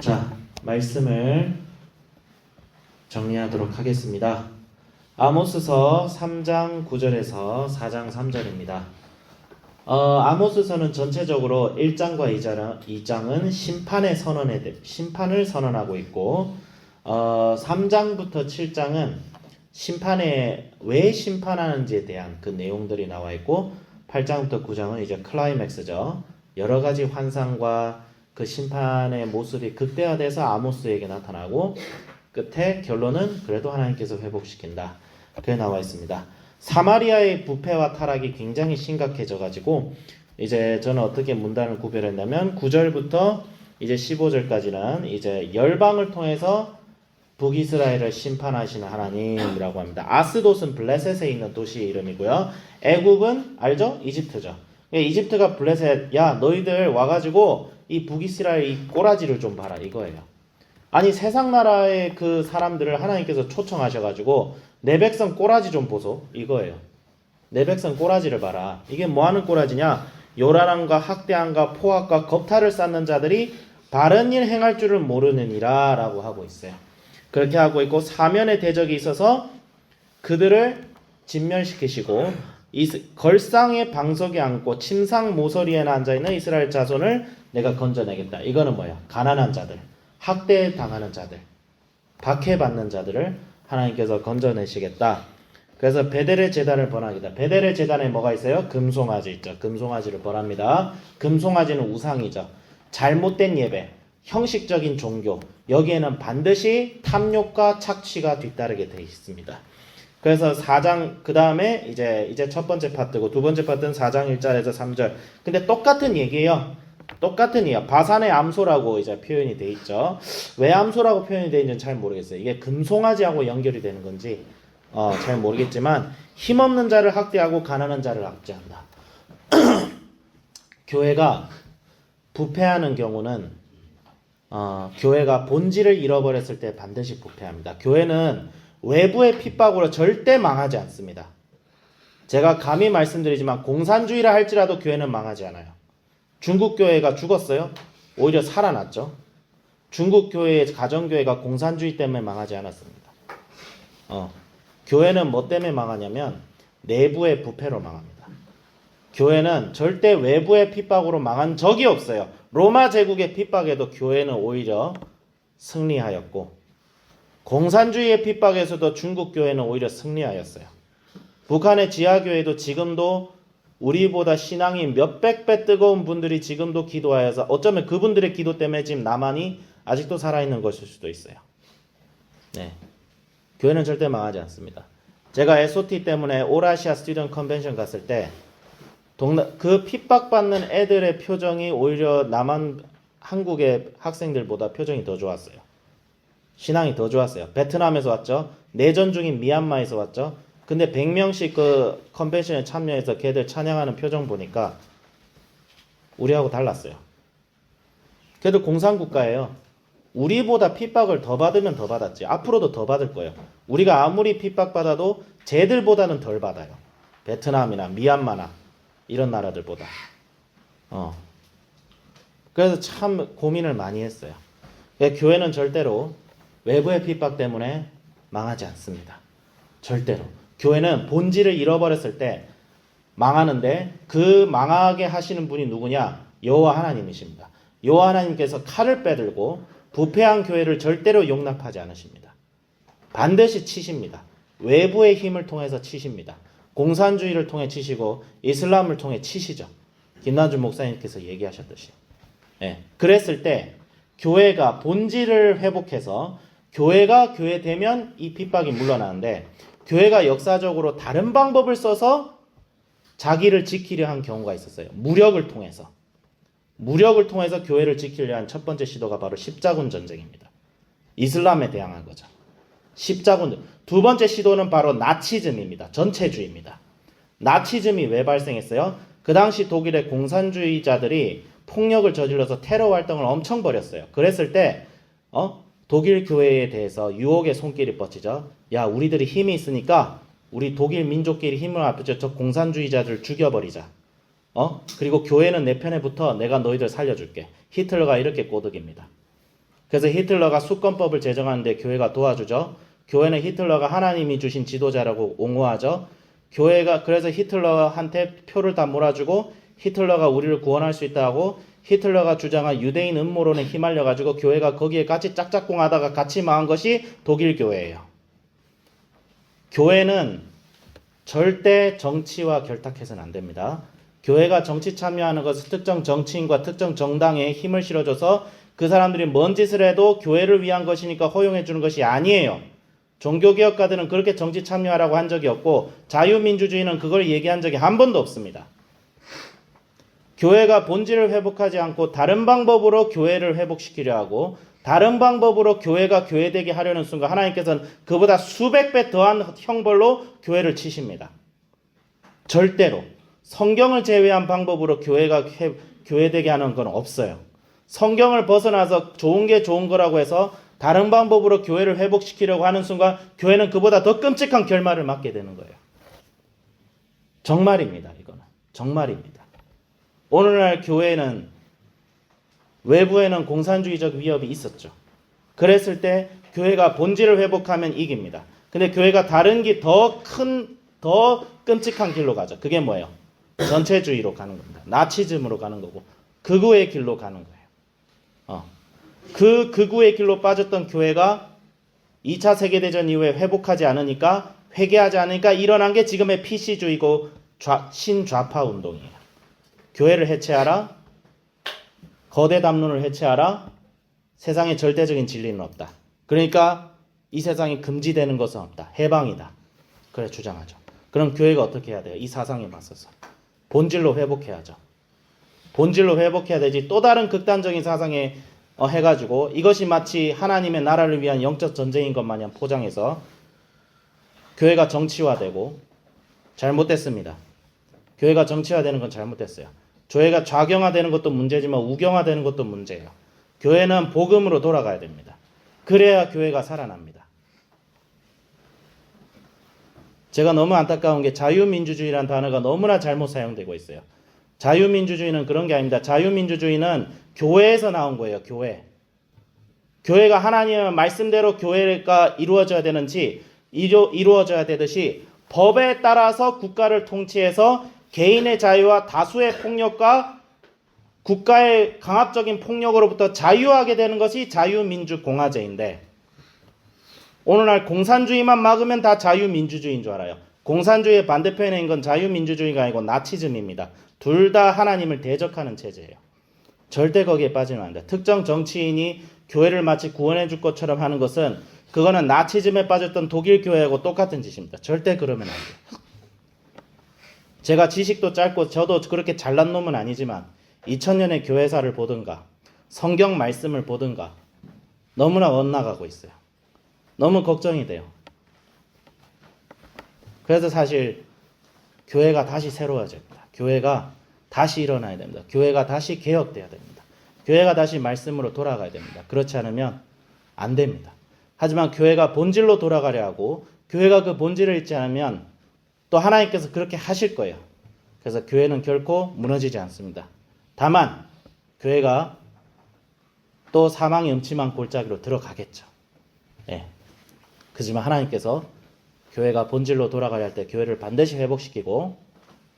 자, 말씀을 정리하도록 하겠습니다. 아모스서 3장 9절에서 4장 3절입니다. 아모스서는 전체적으로 1장과 2장은 심판을 선언하고 있고 3장부터 7장은 심판에 왜 심판하는지에 대한 그 내용들이 나와 있고 8장부터 9장은 이제 클라이맥스죠. 여러 가지 환상과 그 심판의 모습이 극대화돼서 아모스에게 나타나고 끝에 결론은 그래도 하나님께서 회복시킨다. 그게 나와 있습니다. 사마리아의 부패와 타락이 굉장히 심각해져 가지고 이제 저는 어떻게 문단을 구별했냐면 9절부터 이제 15절까지는 이제 열방을 통해서 북이스라엘을 심판하시는 하나님이라고 합니다. 아스돗은 블레셋에 있는 도시 이름이고요. 애굽은 알죠? 이집트죠. 이집트가 블레셋, 야 너희들 와가지고 이 북이스라엘 이 꼬라지를 좀 봐라 이거예요. 아니 세상 나라의 그 사람들을 하나님께서 초청하셔가지고 내 백성 꼬라지 좀 보소 이거예요. 내 백성 꼬라지를 봐라. 이게 뭐하는 꼬라지냐? 요란함과 학대함과 포악과 겁탈을 쌓는 자들이 바른 일 행할 줄을 모르느니라 라고 하고 있어요. 그렇게 하고 있고 사면의 대적이 있어서 그들을 진멸시키시고 걸상의 방석에 앉고 침상 모서리에 앉아있는 이스라엘 자손을 내가 건져내겠다. 이거는 뭐야? 가난한 자들, 학대당하는 자들, 박해받는 자들을 하나님께서 건져내시겠다. 그래서 베델의 제단을 번하겠다. 베델의 제단에 뭐가 있어요? 금송아지 있죠. 금송아지를 번합니다. 금송아지는 우상이죠. 잘못된 예배, 형식적인 종교, 여기에는 반드시 탐욕과 착취가 뒤따르게 되어 있습니다. 그래서 4장 그 다음에 이제 첫 번째 파트고 두 번째 파트는 4장 1절에서 3절. 근데 똑같은 얘기예요. 똑같은 얘기야. 바산의 암소라고 이제 표현이 돼 있죠. 왜 암소라고 표현이 돼 있는지는 잘 모르겠어요. 이게 금송아지하고 연결이 되는 건지 잘 모르겠지만 힘없는 자를 학대하고 가난한 자를 압제한다. 교회가 부패하는 경우는 교회가 본질을 잃어버렸을 때 반드시 부패합니다. 교회는 외부의 핍박으로 절대 망하지 않습니다. 제가 감히 말씀드리지만 공산주의라 할지라도 교회는 망하지 않아요. 중국 교회가 죽었어요? 오히려 살아났죠. 중국 교회의 가정교회가 공산주의 때문에 망하지 않았습니다. 교회는 뭐 때문에 망하냐면 내부의 부패로 망합니다. 교회는 절대 외부의 핍박으로 망한 적이 없어요. 로마 제국의 핍박에도 교회는 오히려 승리하였고 공산주의의 핍박에서도 중국 교회는 오히려 승리하였어요. 북한의 지하교회도 지금도 우리보다 신앙이 몇백 배 뜨거운 분들이 지금도 기도하여서 어쩌면 그분들의 기도 때문에 지금 남한이 아직도 살아있는 것일 수도 있어요. 네, 교회는 절대 망하지 않습니다. 제가 SOT 때문에 오라시아 스튜던트 컨벤션 갔을 때 그 핍박받는 애들의 표정이 오히려 한국의 학생들보다 표정이 더 좋았어요. 신앙이 더 좋았어요. 베트남에서 왔죠. 내전 중인 미얀마에서 왔죠. 근데 100명씩 그 컨벤션에 참여해서 걔들 찬양하는 표정 보니까 우리하고 달랐어요. 걔들 공산국가예요. 우리보다 핍박을 더 받으면 더 받았지. 앞으로도 더 받을 거예요. 우리가 아무리 핍박받아도 쟤들보다는 덜 받아요. 베트남이나 미얀마나 이런 나라들보다. 그래서 참 고민을 많이 했어요. 교회는 절대로 외부의 핍박 때문에 망하지 않습니다. 절대로. 교회는 본질을 잃어버렸을 때 망하는데 그 망하게 하시는 분이 누구냐? 여호와 하나님이십니다. 여호와 하나님께서 칼을 빼들고 부패한 교회를 절대로 용납하지 않으십니다. 반드시 치십니다. 외부의 힘을 통해서 치십니다. 공산주의를 통해 치시고 이슬람을 통해 치시죠. 김남준 목사님께서 얘기하셨듯이. 네. 그랬을 때 교회가 본질을 회복해서 교회가 교회되면 이 핍박이 물러나는데 교회가 역사적으로 다른 방법을 써서 자기를 지키려 한 경우가 있었어요. 무력을 통해서 교회를 지키려 한 첫 번째 시도가 바로 십자군 전쟁입니다. 이슬람에 대항한 거죠. 십자군. 두 번째 시도는 바로 나치즘입니다. 전체주의입니다. 나치즘이 왜 발생했어요? 그 당시 독일의 공산주의자들이 폭력을 저질러서 테러 활동을 엄청 벌였어요. 그랬을 때 독일 교회에 대해서 유혹의 손길이 뻗치죠. 야, 우리들이 힘이 있으니까 우리 독일 민족끼리 힘을 합쳐 저 공산주의자들을 죽여버리자. 그리고 교회는 내 편에 붙어 내가 너희들 살려줄게. 히틀러가 이렇게 꼬드깁니다. 그래서 히틀러가 수권법을 제정하는데 교회가 도와주죠. 교회는 히틀러가 하나님이 주신 지도자라고 옹호하죠. 교회가 그래서 히틀러한테 표를 다 몰아주고 히틀러가 우리를 구원할 수 있다고 히틀러가 주장한 유대인 음모론에 휘말려가지고 교회가 거기에 같이 짝짝꿍하다가 같이 망한 것이 독일 교회예요. 교회는 절대 정치와 결탁해서는 안 됩니다. 교회가 정치 참여하는 것은 특정 정치인과 특정 정당에 힘을 실어줘서 그 사람들이 뭔 짓을 해도 교회를 위한 것이니까 허용해 주는 것이 아니에요. 종교개혁가들은 그렇게 정치 참여하라고 한 적이 없고 자유민주주의는 그걸 얘기한 적이 한 번도 없습니다. 교회가 본질을 회복하지 않고 다른 방법으로 교회를 회복시키려 하고 다른 방법으로 교회가 교회되게 하려는 순간 하나님께서는 그보다 수백 배 더한 형벌로 교회를 치십니다. 절대로 성경을 제외한 방법으로 교회가 교회되게 하는 건 없어요. 성경을 벗어나서 좋은 게 좋은 거라고 해서 다른 방법으로 교회를 회복시키려고 하는 순간 교회는 그보다 더 끔찍한 결말을 맞게 되는 거예요. 정말입니다. 이거는 정말입니다. 오늘날 교회는 외부에는 공산주의적 위협이 있었죠. 그랬을 때 교회가 본질을 회복하면 이깁니다. 근데 교회가 다른 길 더 끔찍한 길로 가죠. 그게 뭐예요? 전체주의로 가는 겁니다. 나치즘으로 가는 거고 극우의 길로 가는 거예요. 그 극우의 길로 빠졌던 교회가 2차 세계대전 이후에 회복하지 않으니까 회개하지 않으니까 일어난 게 지금의 PC주의고 신좌파 운동이에요. 교회를 해체하라. 거대 담론을 해체하라. 세상에 절대적인 진리는 없다. 그러니까 이 세상에 금지되는 것은 없다. 해방이다. 그래 주장하죠. 그럼 교회가 어떻게 해야 돼요? 이 사상에 맞서서 본질로 회복해야죠. 본질로 회복해야 되지 또 다른 극단적인 사상에 해가지고 이것이 마치 하나님의 나라를 위한 영적 전쟁인 것 마냥 포장해서 교회가 정치화되고 잘못됐습니다. 교회가 정치화되는 건 잘못됐어요. 교회가 좌경화되는 것도 문제지만 우경화되는 것도 문제예요. 교회는 복음으로 돌아가야 됩니다. 그래야 교회가 살아납니다. 제가 너무 안타까운 게 자유민주주의라는 단어가 너무나 잘못 사용되고 있어요. 자유민주주의는 그런 게 아닙니다. 자유민주주의는 교회에서 나온 거예요. 교회가 하나님의 말씀대로 교회가 이루어져야 되는지 이루어져야 되듯이 법에 따라서 국가를 통치해서 개인의 자유와 다수의 폭력과 국가의 강압적인 폭력으로부터 자유하게 되는 것이 자유민주공화제인데 오늘날 공산주의만 막으면 다 자유민주주의인 줄 알아요. 공산주의의 반대편에 있는 건 자유민주주의가 아니고 나치즘입니다. 둘 다 하나님을 대적하는 체제예요. 절대 거기에 빠지면 안 돼요. 특정 정치인이 교회를 마치 구원해 줄 것처럼 하는 것은 그거는 나치즘에 빠졌던 독일 교회하고 똑같은 짓입니다. 절대 그러면 안 돼요. 제가 지식도 짧고 저도 그렇게 잘난 놈은 아니지만 2000년의 교회사를 보든가 성경 말씀을 보든가 너무나 엇나가고 있어요. 너무 걱정이 돼요. 그래서 사실 교회가 다시 새로워져야 됩니다. 교회가 다시 일어나야 됩니다. 교회가 다시 개혁돼야 됩니다. 교회가 다시 말씀으로 돌아가야 됩니다. 그렇지 않으면 안 됩니다. 하지만 교회가 본질로 돌아가려 하고 교회가 그 본질을 잊지 않으면 또 하나님께서 그렇게 하실 거예요. 그래서 교회는 결코 무너지지 않습니다. 다만 교회가 또 사망의 음침한 골짜기로 들어가겠죠. 예. 그렇지만 하나님께서 교회가 본질로 돌아가야 할 때 교회를 반드시 회복시키고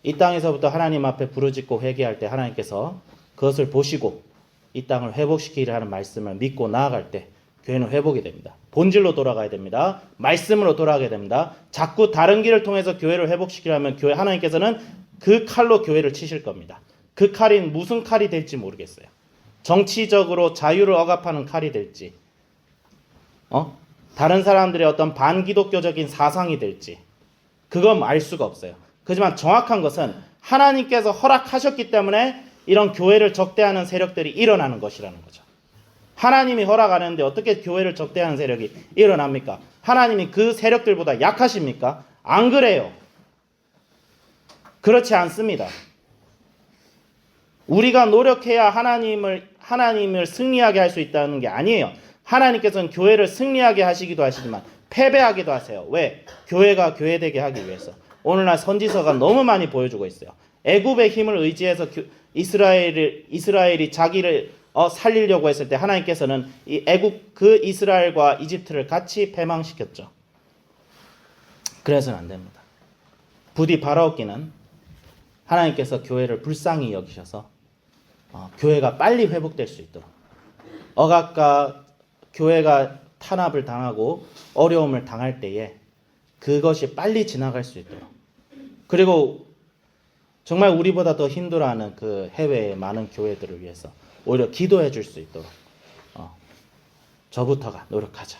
이 땅에서부터 하나님 앞에 부르짖고 회개할 때 하나님께서 그것을 보시고 이 땅을 회복시키려 하는 말씀을 믿고 나아갈 때 교회는 회복이 됩니다. 본질로 돌아가야 됩니다. 말씀으로 돌아가야 됩니다. 자꾸 다른 길을 통해서 교회를 회복시키려면 교회 하나님께서는 그 칼로 교회를 치실 겁니다. 그 칼이 무슨 칼이 될지 모르겠어요. 정치적으로 자유를 억압하는 칼이 될지 다른 사람들의 어떤 반기독교적인 사상이 될지 그건 알 수가 없어요. 하지만 정확한 것은 하나님께서 허락하셨기 때문에 이런 교회를 적대하는 세력들이 일어나는 것이라는 거죠. 하나님이 허락 안 했는데 어떻게 교회를 적대하는 세력이 일어납니까? 하나님이 그 세력들보다 약하십니까? 안 그래요. 그렇지 않습니다. 우리가 노력해야 하나님을 승리하게 할 수 있다는 게 아니에요. 하나님께서는 교회를 승리하게 하시기도 하시지만 패배하기도 하세요. 왜? 교회가 교회되게 하기 위해서. 오늘날 선지서가 너무 많이 보여주고 있어요. 애굽의 힘을 의지해서 이스라엘이 자기를 살리려고 했을 때 하나님께서는 이 애국 그 이스라엘과 이집트를 같이 패망시켰죠. 그래서는 안 됩니다. 부디 바라옵기는 하나님께서 교회를 불쌍히 여기셔서 교회가 빨리 회복될 수 있도록, 억압과 교회가 탄압을 당하고 어려움을 당할 때에 그것이 빨리 지나갈 수 있도록, 그리고 정말 우리보다 더 힘들어하는 그 해외의 많은 교회들을 위해서 오히려 기도해 줄 수 있도록 저부터가 노력하자.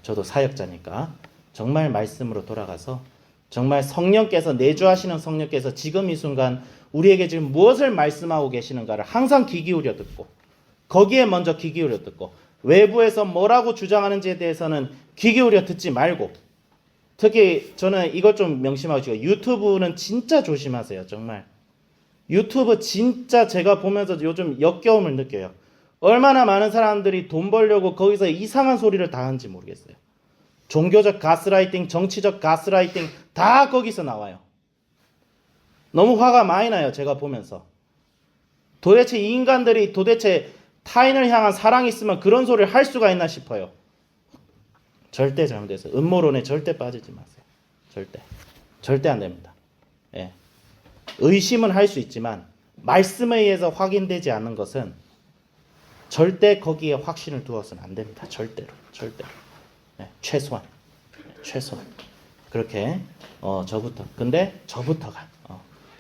저도 사역자니까 정말 말씀으로 돌아가서 정말 성령께서, 내주하시는 성령께서 지금 이 순간 우리에게 지금 무엇을 말씀하고 계시는가를 항상 귀 기울여 듣고, 거기에 먼저 귀 기울여 듣고, 외부에서 뭐라고 주장하는지에 대해서는 귀 기울여 듣지 말고, 특히 저는 이것 좀 명심하고 싶어요. 유튜브는 진짜 조심하세요. 정말 유튜브 진짜 제가 보면서 요즘 역겨움을 느껴요. 얼마나 많은 사람들이 돈 벌려고 거기서 이상한 소리를 다 하는지 모르겠어요. 종교적 가스라이팅, 정치적 가스라이팅 다 거기서 나와요. 너무 화가 많이 나요. 제가 보면서. 도대체 이 인간들이 도대체 타인을 향한 사랑이 있으면 그런 소리를 할 수가 있나 싶어요. 절대 잘못됐어요. 음모론에 절대 빠지지 마세요. 절대 안 됩니다. 예. 의심은 할 수 있지만 말씀에 의해서 확인되지 않는 것은 절대 거기에 확신을 두어서는 안 됩니다. 절대로. 예. 최소한 그렇게 저부터가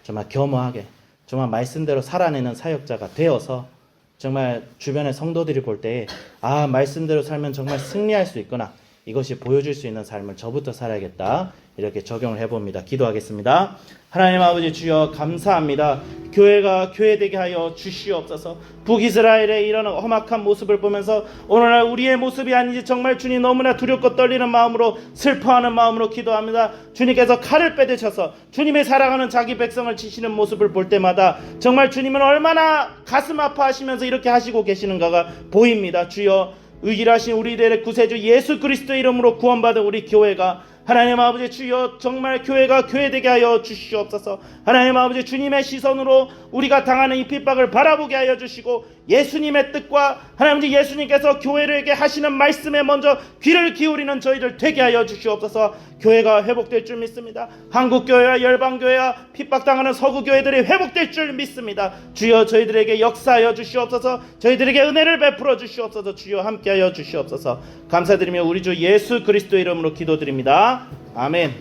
정말 겸허하게 정말 말씀대로 살아내는 사역자가 되어서 정말 주변의 성도들이 볼 때 말씀대로 살면 정말 승리할 수 있구나, 이것이 보여줄 수 있는 삶을 저부터 살아야겠다, 이렇게 적용을 해봅니다. 기도하겠습니다. 하나님 아버지 주여 감사합니다. 교회가 교회되게 하여 주시옵소서. 북이스라엘의 이런 험악한 모습을 보면서 오늘날 우리의 모습이 아닌지 정말 주님 너무나 두렵고 떨리는 마음으로, 슬퍼하는 마음으로 기도합니다. 주님께서 칼을 빼드셔서 주님의 사랑하는 자기 백성을 치시는 모습을 볼 때마다 정말 주님은 얼마나 가슴 아파하시면서 이렇게 하시고 계시는가가 보입니다. 주여, 의길하신 우리들의 구세주 예수 그리스도의 이름으로 구원받은 우리 교회가 하나님 아버지 주여 정말 교회가 교회되게 하여 주시옵소서. 하나님 아버지 주님의 시선으로 우리가 당하는 이 핍박을 바라보게 하여 주시고, 예수님의 뜻과 하나님 예수님께서 교회에게 하시는 말씀에 먼저 귀를 기울이는 저희들 되게 하여 주시옵소서. 교회가 회복될 줄 믿습니다. 한국교회와 열방교회와 핍박당하는 서구교회들이 회복될 줄 믿습니다. 주여 저희들에게 역사하여 주시옵소서. 저희들에게 은혜를 베풀어 주시옵소서. 주여 함께하여 주시옵소서. 감사드리며 우리 주 예수 그리스도 이름으로 기도드립니다. 아멘.